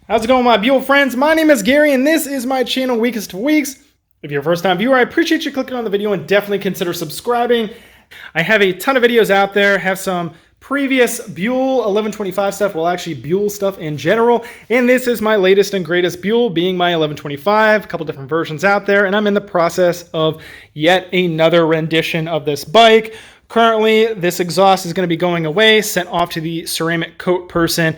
How's it going, my Buell friends? My name is Gary, and this is my channel, Weakest of Weeks. If you're a first-time viewer, I appreciate you clicking on the video and definitely consider subscribing. I have a ton of videos out there, have some previous Buell 1125 stuff, well actually Buell stuff in general, and this is my latest and greatest Buell, being my 1125, a couple different versions out there, and I'm in the process of yet another rendition of this bike. Currently, this exhaust is going to be going away, sent off to the ceramic coat person,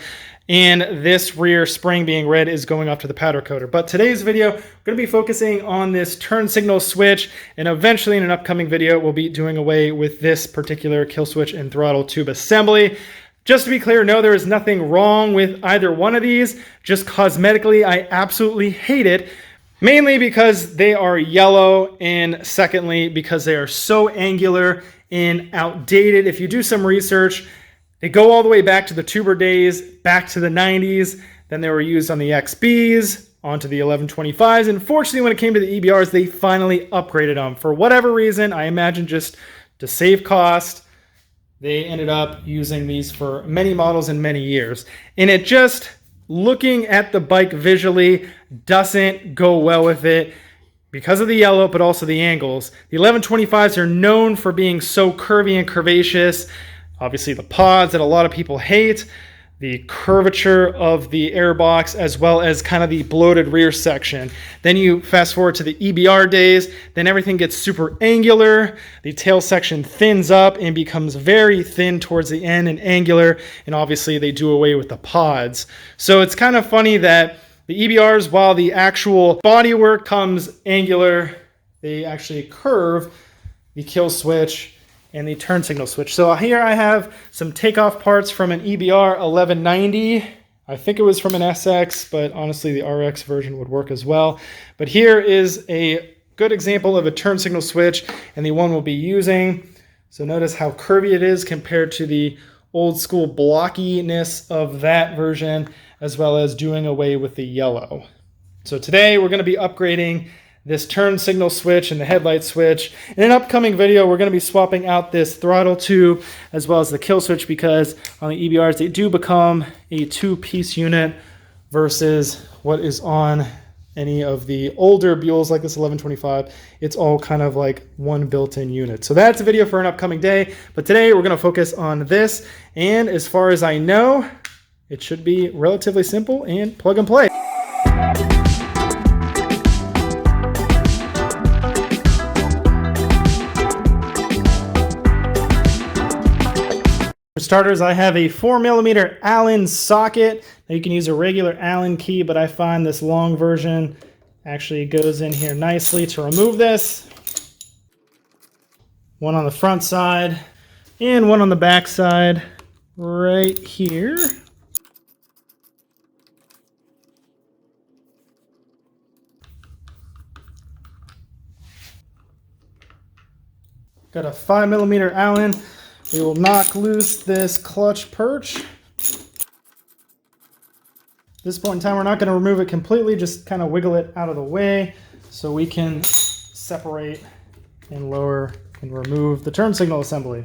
and this rear spring being red is going off to the powder coater. But today's video, we're going to be focusing on this turn signal switch, and eventually in an upcoming video, we'll be doing away with this particular kill switch and throttle tube assembly. Just to be clear, no, there is nothing wrong with either one of these. Just cosmetically, I absolutely hate it. Mainly because they are yellow, and secondly, because they are so angular and outdated. If you do some research, they go all the way back to the tuber days, back to the 90s. Then they were used on the XBs, onto the 1125s. And fortunately, when it came to the EBRs, they finally upgraded them. For whatever reason, I imagine just to save cost, they ended up using these for many models and many years. And it just, looking at the bike visually, doesn't go well with it because of the yellow, but also the angles. The 1125s are known for being so curvy and curvaceous. Obviously the pods that a lot of people hate, the curvature of the airbox, as well as kind of the bloated rear section. Then you fast forward to the EBR days, then everything gets super angular. The tail section thins up and becomes very thin towards the end and angular. And obviously they do away with the pods. So it's kind of funny that the EBRs, while the actual bodywork comes angular, they actually curve the kill switch and the turn signal switch. So here I have some takeoff parts from an EBR 1190. I think it was from an SX, but honestly the RX version would work as well. But here is a good example of a turn signal switch and the one we'll be using. So notice how curvy it is compared to the old school blockiness of that version, as well as doing away with the yellow. So today we're going to be upgrading this turn signal switch and the headlight switch. In an upcoming video, we're going to be swapping out this throttle tube as well as the kill switch, because on the EBRs, they do become a two-piece unit versus what is on any of the older Buells like this 1125. It's all kind of like one built-in unit. So that's a video for an upcoming day. But today we're going to focus on this. And as far as I know, it should be relatively simple and plug and play. For starters, I have a 4mm Allen socket. Now you can use a regular Allen key, but I find this long version actually goes in here nicely to remove this. One on the front side and one on the back side right here. Got a 5mm Allen. We will knock loose this clutch perch. At this point in time, we're not going to remove it completely, just kind of wiggle it out of the way so we can separate and lower and remove the turn signal assembly.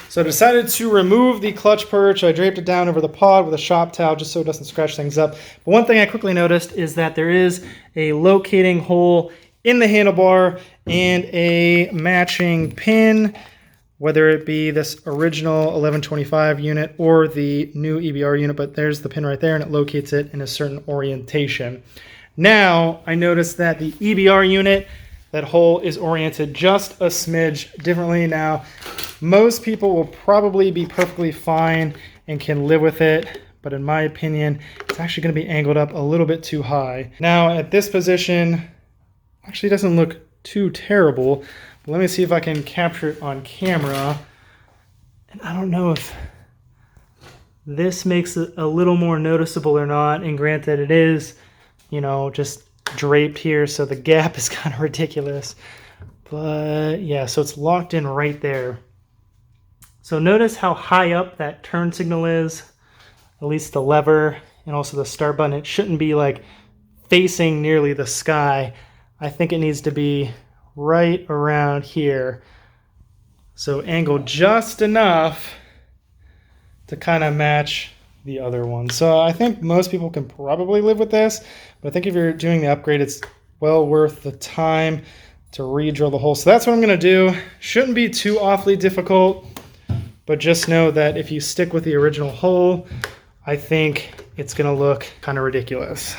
So I decided to remove the clutch perch. I draped it down over the pod with a shop towel just so it doesn't scratch things up. But one thing I quickly noticed is that there is a locating hole in the handlebar and a matching pin, whether it be this original 1125 unit or the new EBR unit, but there's the pin right there and it locates it in a certain orientation. Now, I noticed that the EBR unit, that hole is oriented just a smidge differently. Now, most people will probably be perfectly fine and can live with it, but in my opinion, it's actually going to be angled up a little bit too high. Now, at this position, actually doesn't look too terrible. Let me see if I can capture it on camera. And I don't know if this makes it a little more noticeable or not. And granted, it is, you know, just draped here, so the gap is kind of ridiculous. But yeah, so it's locked in right there. So notice how high up that turn signal is, at least the lever and also the start button. It shouldn't be like facing nearly the sky. I think it needs to be right around here. So angled just enough to kind of match the other one. So I think most people can probably live with this, but I think if you're doing the upgrade, it's well worth the time to re-drill the hole. So that's what I'm gonna do. Shouldn't be too awfully difficult, but just know that if you stick with the original hole, I think it's gonna look kind of ridiculous.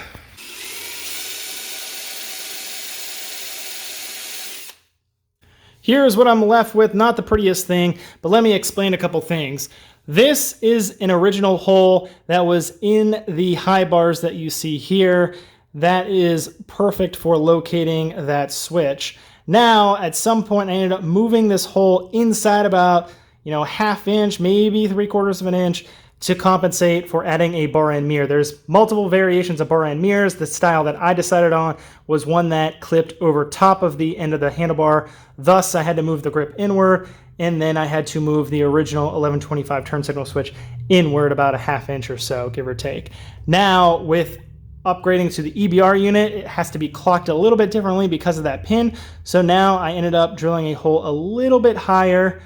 Here's what I'm left with, not the prettiest thing, but let me explain a couple things. This is an original hole that was in the high bars that you see here. That is perfect for locating that switch. Now, at some point, I ended up moving this hole inside about, ½ inch, maybe 3/4 of an inch, to compensate for adding a bar end mirror. There's multiple variations of bar end mirrors. The style that I decided on was one that clipped over top of the end of the handlebar. Thus, I had to move the grip inward, and then I had to move the original 1125 turn signal switch inward about a ½ inch or so, give or take. Now, with upgrading to the EBR unit, it has to be clocked a little bit differently because of that pin. So now I ended up drilling a hole a little bit higher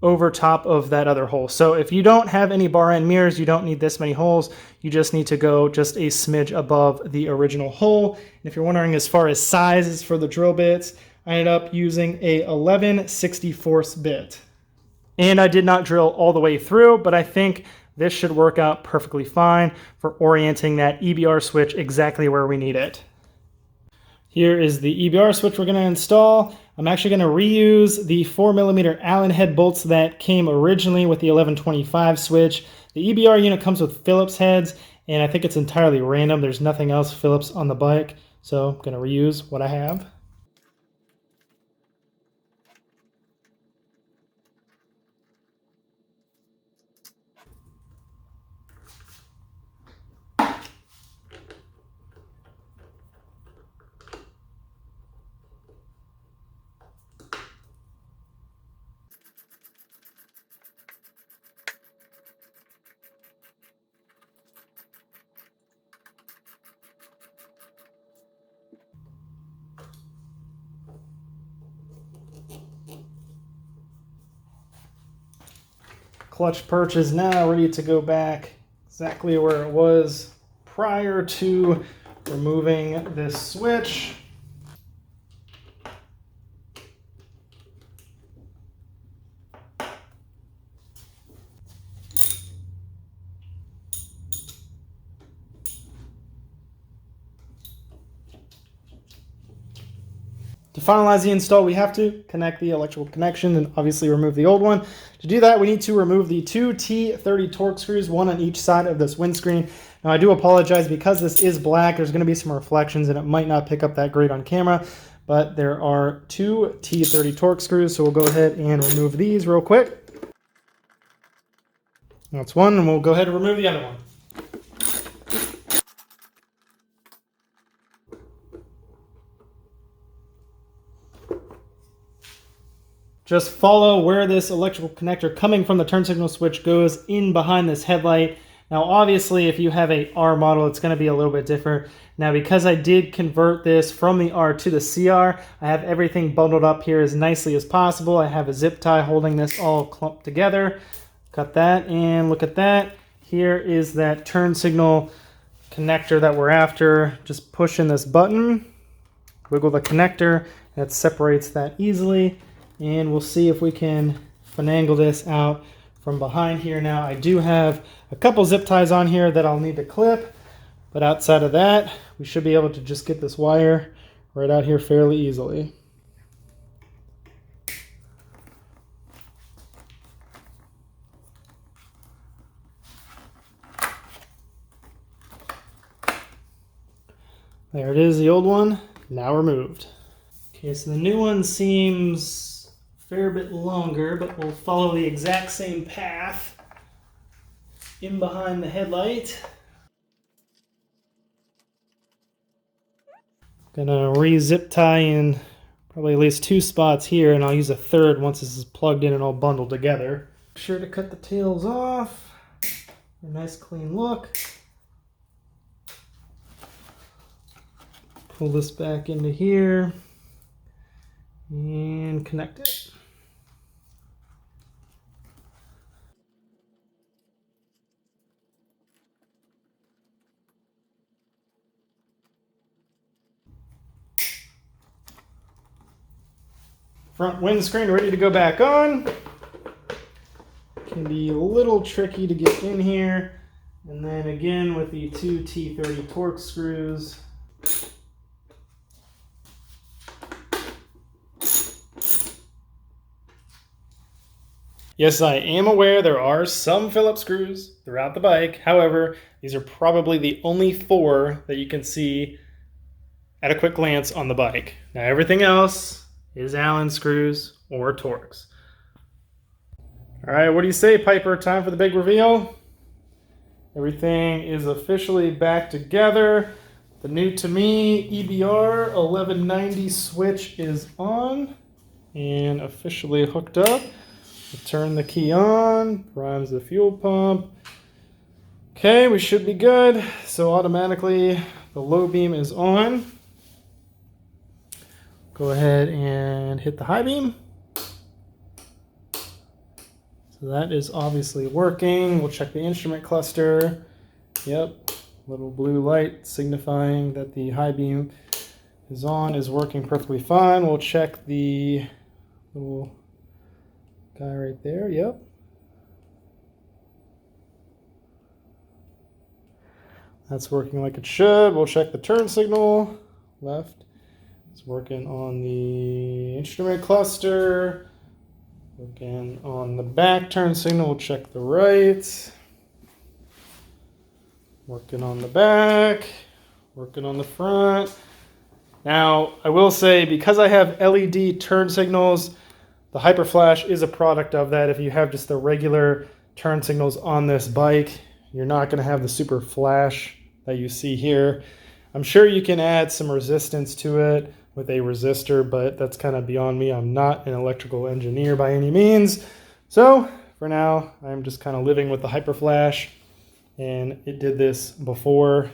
over top of that other hole. So if you don't have any bar end mirrors, you don't need this many holes. You just need to go just a smidge above the original hole. And if you're wondering as far as sizes for the drill bits, I ended up using a 11/64 bit. And I did not drill all the way through, but I think this should work out perfectly fine for orienting that EBR switch exactly where we need it. Here is the EBR switch we're going to install. I'm actually going to reuse the 4mm Allen head bolts that came originally with the 1125 switch. The EBR unit comes with Phillips heads, and I think it's entirely random. There's nothing else Phillips on the bike, so I'm going to reuse what I have. Clutch perch is now ready to go back exactly where it was prior to removing this switch. To finalize the install, we have to connect the electrical connection and obviously remove the old one. To do that, we need to remove the two T30 Torx screws, one on each side of this windscreen. Now, I do apologize because this is black. There's going to be some reflections and it might not pick up that great on camera, but there are two T30 Torx screws, so we'll go ahead and remove these real quick. That's one, and we'll go ahead and remove the other one. Just follow where this electrical connector coming from the turn signal switch goes in behind this headlight. Now, obviously, if you have a R model, it's going to be a little bit different. Now, because I did convert this from the R to the CR, I have everything bundled up here as nicely as possible. I have a zip tie holding this all clumped together. Cut that, and look at that. Here is that turn signal connector that we're after. Just push in this button, wiggle the connector, and it separates that easily. And we'll see if we can finagle this out from behind here. Now, I do have a couple zip ties on here that I'll need to clip, but outside of that, we should be able to just get this wire right out here fairly easily. There it is, the old one, now removed. Okay, so the new one seems fair bit longer, but we'll follow the exact same path in behind the headlight. Gonna re-zip tie in probably at least two spots here, and I'll use a third once this is plugged in and all bundled together. Make sure to cut the tails off. A nice clean look. Pull this back into here and connect it. Front windscreen ready to go back on. Can be a little tricky to get in here. And then again with the two T30 torque screws. Yes, I am aware there are some Phillips screws throughout the bike. However, these are probably the only 4 that you can see at a quick glance on the bike. Now everything else is Allen screws or Torx. All right, what do you say, Piper? Time for the big reveal. Everything is officially back together. The new to me EBR 1190 switch is on and officially hooked up. We'll turn the key on, primes the fuel pump. Okay, we should be good. So automatically the low beam is on. Go ahead and hit the high beam. So that is obviously working. We'll check the instrument cluster. Yep, little blue light signifying that the high beam is on, is working perfectly fine. We'll check the little guy right there. Yep. That's working like it should. We'll check the turn signal. Left. It's working on the instrument cluster. Working on the back turn signal. We'll check the right. Working on the back. Working on the front. Now, I will say, because I have LED turn signals, the Hyper Flash is a product of that. If you have just the regular turn signals on this bike, you're not going to have the super flash that you see here. I'm sure you can add some resistance to it with a resistor, but that's kind of beyond me. I'm not an electrical engineer by any means. So for now, I'm just kind of living with the Hyper Flash, and it did this before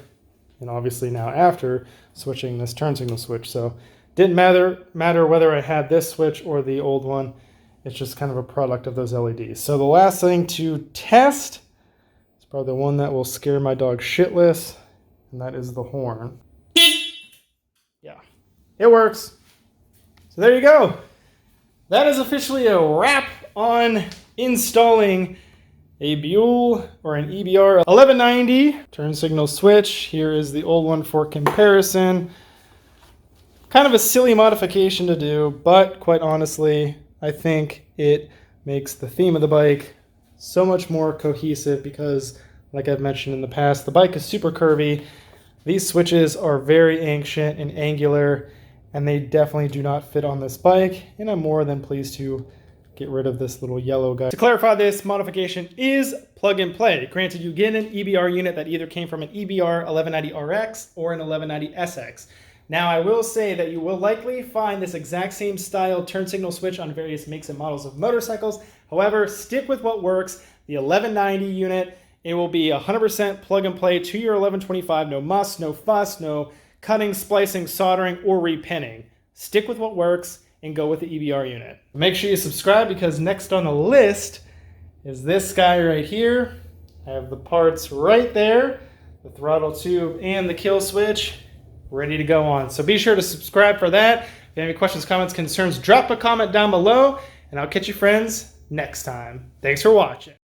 and obviously now after switching this turn signal switch. So didn't matter whether I had this switch or the old one. It's just kind of a product of those LEDs. So the last thing to test is probably the one that will scare my dog shitless, and that is the horn. Yeah, it works. So there you go. That is officially a wrap on installing a Buell or an EBR 1190 turn signal switch. Here is the old one for comparison. Kind of a silly modification to do, but quite honestly, I think it makes the theme of the bike so much more cohesive because, like I've mentioned in the past, the bike is super curvy. These switches are very ancient and angular, and they definitely do not fit on this bike, and I'm more than pleased to get rid of this little yellow guy. To clarify, this modification is plug and play. Granted, you get an EBR unit that either came from an EBR 1190RX or an 1190SX. Now, I will say that you will likely find this exact same style turn signal switch on various makes and models of motorcycles. However, stick with what works. The 1190 unit, it will be 100% plug and play to your 1125. No muss, no fuss, no cutting, splicing, soldering, or repinning. Stick with what works and go with the EBR unit. Make sure you subscribe because next on the list is this guy right here. I have the parts right there, the throttle tube and the kill switch ready to go on. So be sure to subscribe for that. If you have any questions, comments, concerns, drop a comment down below, and I'll catch you friends next time. Thanks for watching.